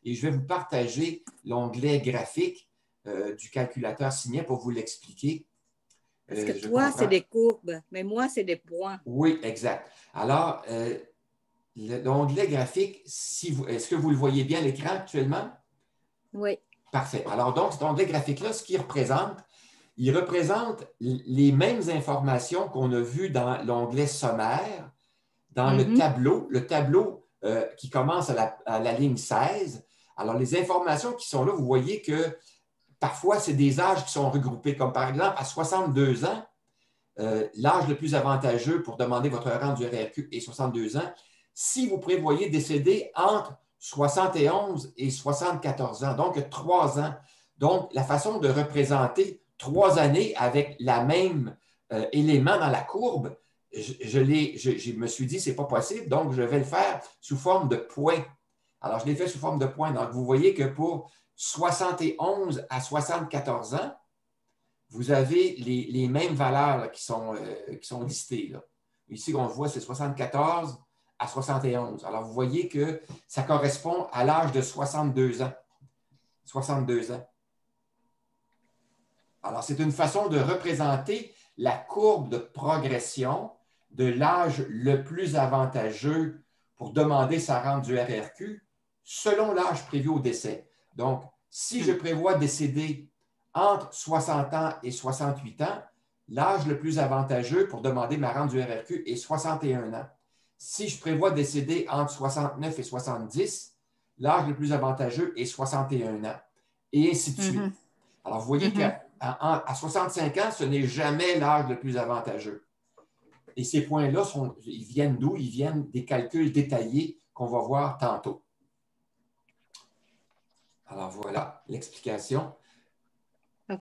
et je vais vous partager l'onglet graphique du calculateur Signet pour vous l'expliquer. Parce que toi, c'est des courbes, mais moi, c'est des points. Oui, exact. Alors, l'onglet graphique, est-ce que vous le voyez bien à l'écran actuellement? Oui. Parfait. Alors, donc, cet onglet graphique-là, ce qu'il représente, il représente les mêmes informations qu'on a vues dans l'onglet sommaire, dans le tableau qui commence à la ligne 16. Alors, les informations qui sont là, vous voyez que parfois, c'est des âges qui sont regroupés, comme par exemple, à 62 ans, l'âge le plus avantageux pour demander votre rente du RRQ est 62 ans. Si vous prévoyez décéder entre 71 et 74 ans, donc 3 ans. Donc, la façon de représenter 3 années avec la même élément dans la courbe, je me suis dit, ce n'est pas possible, donc je vais le faire sous forme de points. Alors, je l'ai fait sous forme de points. Donc, vous voyez que pour 71 à 74 ans, vous avez les mêmes valeurs là, qui sont listées. Là. Ici, on voit, c'est 74 à 71. Alors, vous voyez que ça correspond à l'âge de 62 ans. 62 ans. Alors, c'est une façon de représenter la courbe de progression de l'âge le plus avantageux pour demander sa rente du RRQ selon l'âge prévu au décès. Donc, si je prévois décéder entre 60 ans et 68 ans, l'âge le plus avantageux pour demander ma rente du RRQ est 61 ans. Si je prévois décéder entre 69 et 70, l'âge le plus avantageux est 61 ans. Et ainsi de suite. Alors, vous voyez qu'à 65 ans, ce n'est jamais l'âge le plus avantageux. Et ces points-là, ils viennent d'où? Ils viennent des calculs détaillés qu'on va voir tantôt. Alors, voilà l'explication.